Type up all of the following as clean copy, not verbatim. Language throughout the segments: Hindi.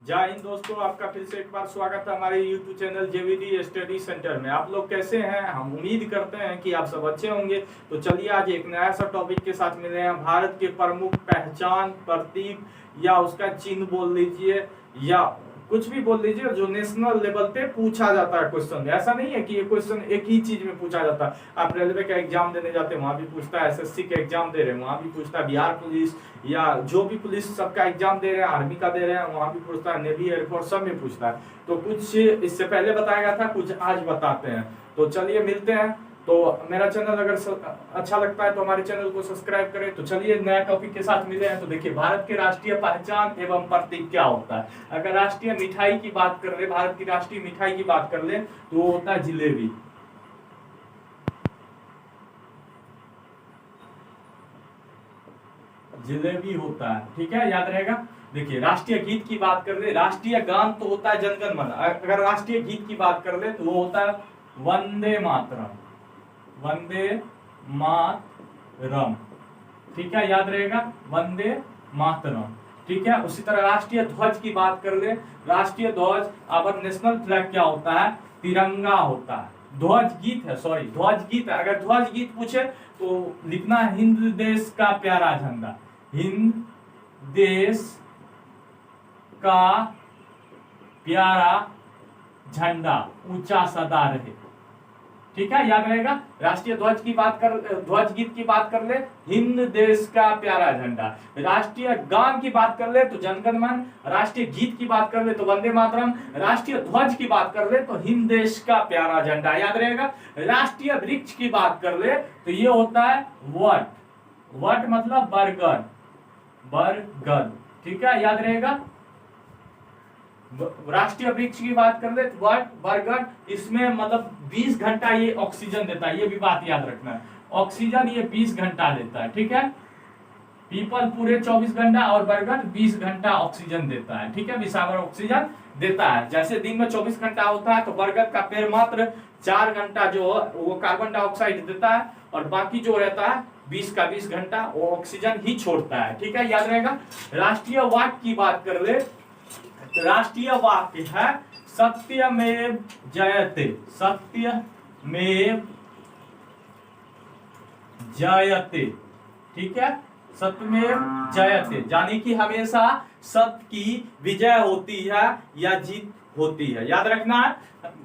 जय हिंद दोस्तों, आपका फिर से एक बार स्वागत है हमारे YouTube चैनल जेवीडी स्टडी सेंटर में। आप लोग कैसे हैं? हम उम्मीद करते हैं कि आप सब अच्छे होंगे। तो चलिए आज एक नया सा टॉपिक के साथ मिले हैं। भारत के प्रमुख पहचान प्रतीक या उसका चिन्ह बोल लीजिए या कुछ भी बोल लीजिए जो नेशनल लेवल पे पूछा जाता है क्वेश्चन। ऐसा नहीं है कि ये क्वेश्चन एक ही चीज में पूछा जाता है। आप रेलवे का एग्जाम देने जाते हैं वहां भी पूछता है, SSC का एग्जाम दे रहे हैं वहां भी पूछता है, बिहार पुलिस या जो भी पुलिस सबका एग्जाम दे रहे हैं, आर्मी का दे रहे हैं वहां भी पूछता है, नेवी एयरफोर्स सब में पूछता है। तो कुछ इससे पहले बताया गया था, कुछ आज बताते हैं। तो चलिए मिलते हैं। तो मेरा चैनल अगर अच्छा लगता है तो हमारे चैनल को सब्सक्राइब करें। तो चलिए नया टॉपिक के साथ मिले हैं। तो देखिए भारत के राष्ट्रीय पहचान एवं प्रतीक क्या होता है। अगर राष्ट्रीय मिठाई की बात कर ले, भारत की राष्ट्रीय मिठाई की बात कर ले तो वो होता है जिलेबी। जिलेबी होता है, ठीक है, याद रहेगा। देखिए राष्ट्रीय गीत की बात कर ले, राष्ट्रीय गान तो होता है जनगण मन। अगर राष्ट्रीय गीत की बात कर ले तो वो होता है वंदे मातरम, वंदे मातरम, ठीक है, याद रहेगा, वंदे मातरम, ठीक है। उसी तरह राष्ट्रीय ध्वज की बात कर ले, राष्ट्रीय ध्वज अब नेशनल फ्लैग क्या होता है? तिरंगा होता है। ध्वज गीत है, सॉरी ध्वज गीत है। अगर ध्वज गीत पूछे तो लिखना हिंद देश का प्यारा झंडा, हिंद देश का प्यारा झंडा ऊंचा सदा रहे, ठीक है, याद रहेगा। राष्ट्रीय ध्वज की बात कर, ध्वज गीत की बात कर ले, हिंद देश का प्यारा झंडा। राष्ट्रीय गान की बात कर ले तो जनगण मन, राष्ट्रीय गीत की बात कर ले तो वंदे मातरम, राष्ट्रीय ध्वज की बात कर ले तो हिंद देश का प्यारा झंडा, याद रहेगा। राष्ट्रीय वृक्ष की बात कर ले तो ये होता है वट, वट मतलब बरगद, बरगद, ठीक है, याद रहेगा। राष्ट्रीय वृक्ष की बात कर ले तो वट, बरगद, इसमें मतलब 20 घंटा ये ऑक्सीजन देता है, ये भी बात याद रखना है। ऑक्सीजन ये 20 घंटा देता है, ठीक है। पीपल पूरे 24 घंटा और बरगद 20 घंटा ऑक्सीजन देता है, ठीक है, विषावर ऑक्सीजन देता है। जैसे दिन में 24 घंटा होता है तो बरगद का पेड़ मात्र 4 घंटा जो वो कार्बन डाइऑक्साइड देता है और बाकी जो रहता है 20 का 20 घंटा वो ऑक्सीजन ही छोड़ता है, ठीक है, याद रहेगा। राष्ट्रीय वाक्य की बात कर ले, राष्ट्रीय वाक्य है सत्यमेव जयते, सत्यमेव जयते, ठीक है, सत्यमेव जयते, यानी कि हमेशा सत्य की विजय होती है या जीत होती है, याद रखना है।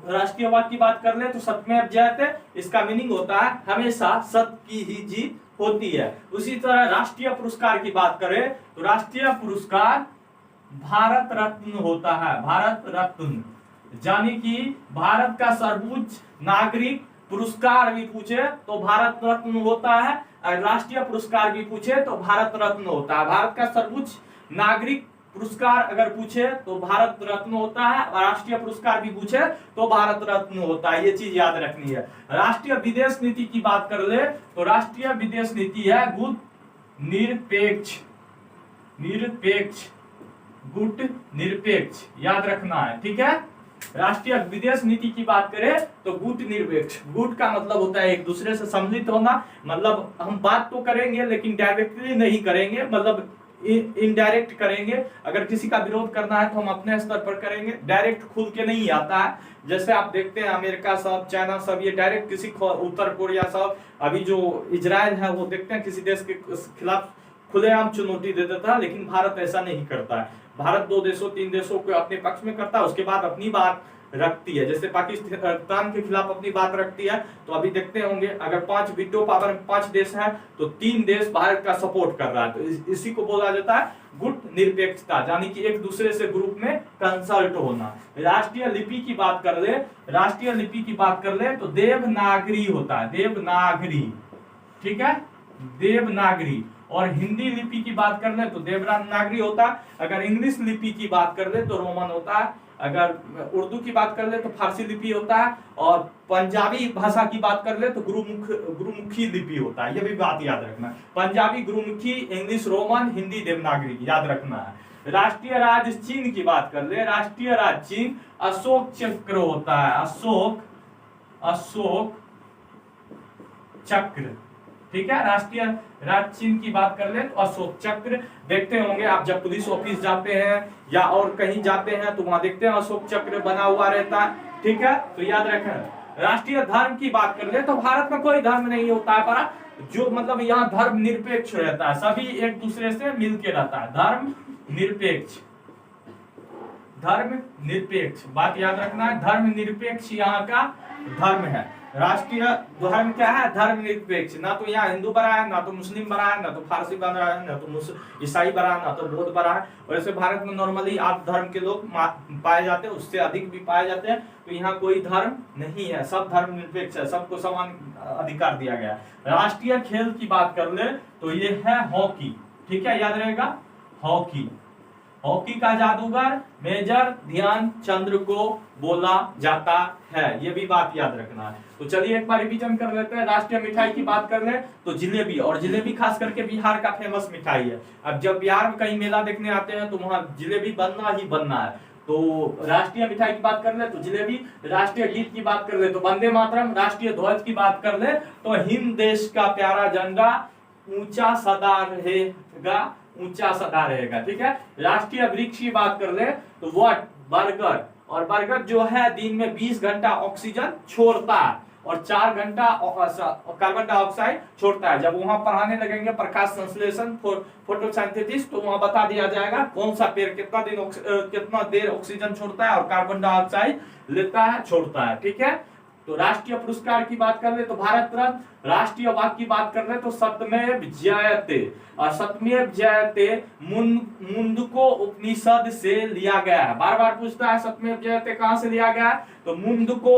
राष्ट्रीय वाक्य की बात कर ले तो सत्यमेव जयते, इसका मीनिंग होता है हमेशा सत्य की ही जीत होती है। उसी तरह राष्ट्रीय पुरस्कार की बात करें तो राष्ट्रीय पुरस्कार भारत रत्न होता है, भारत रत्न, यानी कि भारत का सर्वोच्च नागरिक पुरस्कार भी पूछे तो भारत रत्न होता है, और राष्ट्रीय पुरस्कार भी पूछे तो भारत रत्न होता है। भारत का सर्वोच्च नागरिक पुरस्कार अगर पूछे तो भारत रत्न होता है, और राष्ट्रीय पुरस्कार भी पूछे तो भारत रत्न होता है, ये चीज याद रखनी है। राष्ट्रीय विदेश नीति की बात कर ले तो राष्ट्रीय विदेश नीति है गुट निरपेक्ष, निरपेक्ष, गुट निरपेक्ष, याद रखना है, ठीक है। राष्ट्रीय विदेश नीति की बात करें तो गुट निरपेक्ष, गुट का मतलब होता है एक दूसरे से सम्मिलित होना, मतलब हम बात तो करेंगे लेकिन डायरेक्टली नहीं करेंगे, मतलब इनडायरेक्ट करेंगे। अगर किसी का विरोध करना है तो हम अपने स्तर पर करेंगे, डायरेक्ट खुल के नहीं आता है। जैसे आप देखते हैं अमेरिका सब, चाइना सब, ये डायरेक्ट किसी, उत्तर कोरिया सब, अभी जो इजराइल है वो देखते हैं किसी देश के खिलाफ खुलेआम चुनौती दे देता है, लेकिन भारत ऐसा नहीं करता है। भारत 2 देशों 3 देशों को अपने पक्ष में करता है, उसके बाद अपनी बात रखती है। जैसे पाकिस्तान के खिलाफ अपनी बात रखती है, तो अभी देखते होंगे अगर 5 वीटो पावर में 5 देश है तो 3 देश भारत का सपोर्ट कर रहा है, तो इसी को बोला जाता है गुट निरपेक्षता, यानी कि एक दूसरे से ग्रुप में कंसल्ट होना। राष्ट्रीय लिपि की बात कर ले, राष्ट्रीय लिपि की बात कर ले तो देवनागरी होता है, देवनागरी, ठीक है, देवनागरी। और हिंदी लिपि की बात कर ले तो देवनागरी होता है। अगर इंग्लिश लिपि की बात कर ले तो रोमन होता है। अगर उर्दू की बात कर ले तो फारसी लिपि होता है। और पंजाबी भाषा की बात कर ले तो गुरुमुखी लिपि होता है, ये भी बात याद रखना। पंजाबी गुरुमुखी, इंग्लिश रोमन, हिंदी देवनागरी, याद रखना है। राष्ट्रीय राज्य चीन की बात कर ले, राष्ट्रीय राज्य चीन अशोक चक्र होता है, अशोक, अशोक चक्र, ठीक है। राष्ट्रीय राज चिन्ह की बात कर ले तो अशोक चक्र देखते होंगे आप, जब पुलिस ऑफिस जाते हैं या और कहीं जाते हैं तो वहां देखते हैं अशोक चक्र बना हुआ रहता है, ठीक है, तो याद रखें। राष्ट्रीय धर्म की बात कर ले तो भारत में कोई धर्म नहीं होता है, पर जो मतलब यहाँ धर्म निरपेक्ष रहता है, सभी एक दूसरे से मिलके रहता है, धर्म निरपेक्ष, धर्म निरपेक्ष, बात याद रखना है, धर्म निरपेक्ष यहाँ का धर्म है। राष्ट्रीय धर्म क्या है? धर्म निरपेक्ष, ना तो यहाँ हिंदू बना है, ना तो मुस्लिम बना है, ना तो फारसी बना है, ना तो ईसाई बना है, ना तो बौद्ध बना है। वैसे भारत में नॉर्मली 8 धर्म के लोग पाए जाते हैं, उससे अधिक भी पाए जाते हैं, तो यहाँ कोई धर्म नहीं है, सब धर्म निरपेक्ष है, सबको समान अधिकार दिया गया है। राष्ट्रीय खेल की बात कर ले तो ये है हॉकी, ठीक है, याद रहेगा हॉकी। हॉकी का जादूगर मेजर ध्यानचंद को बोला जाता है, ये भी बात याद रखना है। तो चलिए एक बार रिवीजन कर लेते हैं। राष्ट्रीय मिठाई की बात कर ले तो जिलेबी, और जिलेबी खास करके बिहार का फेमस मिठाई है। अब जब बिहार में कहीं मेला देखने आते हैं तो वहां जिलेबी बनना ही बनना है। तो राष्ट्रीय मिठाई की बात कर ले तो जिलेबी, राष्ट्रीय गीत की बात कर ले तो वंदे मातरम, राष्ट्रीय ध्वज की बात कर ले तो हिंद देश का प्यारा झंडा ऊंचा सदा रहेगा, ऊंचा सदा रहेगा, ठीक है। राष्ट्रीय वृक्ष की बात कर ले तो वट, बरगद, और बरगद जो है दिन में 20 घंटा ऑक्सीजन छोड़ता है और 4 घंटा कार्बन डाइऑक्साइड छोड़ता है। जब वहां पढ़ाने लगेंगे प्रकाश संश्लेषण, फोटोसिंथेसिस, तो वहां बता दिया जाएगा कौन सा पेड़ कितना देर ऑक्सीजन छोड़ता है और कार्बन डाइऑक्साइड लेता है, छोड़ता है, ठीक है। तो राष्ट्रीय पुरस्कार की बात कर ले तो भारत रत्न, राष्ट्रीय वाक्य की बात कर ले तो सत्यमेव जयते, और सत्यमेव जयते मुंडको उपनिषद से लिया गया है। बार बार पूछता है सत्यमेव जयते कहां से लिया गया है, तो मुंडको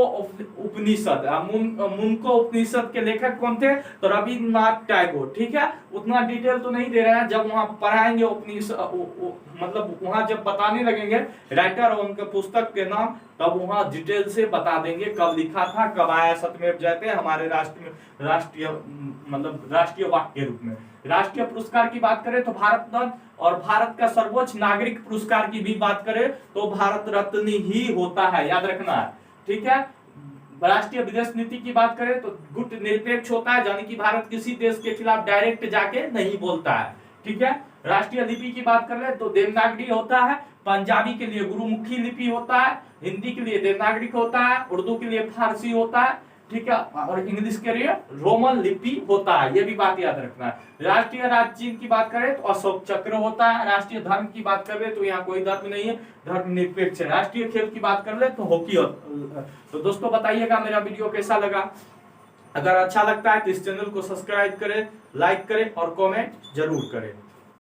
उपनिषद, मुंडको उपनिषद के लेखक कौन थे, तो रविन्द्रनाथ टैगोर, ठीक है। उतना डिटेल तो नहीं दे रहे हैं, जब वहां पढ़ाएंगे उपनिषद, मतलब वहां जब बताने लगेंगे राइटर और उनके पुस्तक के नाम, तब वहां डिटेल से बता देंगे कब लिखा था, कब आया सत्यमेव जयते हमारे राष्ट्रीय मतलब राष्ट्रीय वाक्य के रूप में। राष्ट्रीय पुरस्कार की बात करें तो भारत रत्न, और भारत का सर्वोच्च नागरिक पुरस्कार की भी बात करें तो भारत रत्न ही होता है, याद रखना है, ठीक है। राष्ट्रीय विदेश नीति की बात करें तो गुट निरपेक्ष होता है, यानी कि भारत किसी देश के खिलाफ डायरेक्ट जाके नहीं बोलता है, ठीक है। राष्ट्रीय लिपि की बात कर ले तो देवनागरी होता है, पंजाबी के लिए गुरुमुखी लिपि होता है, हिंदी के लिए देवनागरी होता है, उर्दू के लिए फारसी होता है, ठीक है, और इंग्लिश के लिए रोमन लिपि होता है, ये भी बात याद रखना है। राष्ट्रीय राज चिन्ह की बात करें तो अशोक चक्र होता है। राष्ट्रीय धर्म की बात कर ले तो यहाँ कोई धर्म नहीं है, धर्म निरपेक्ष है। राष्ट्रीय खेल की बात कर ले तो हॉकी। तो दोस्तों बताइएगा मेरा वीडियो कैसा लगा, अगर अच्छा लगता है तो इस चैनल को सब्सक्राइब करें, लाइक करें और कमेंट जरूर करें।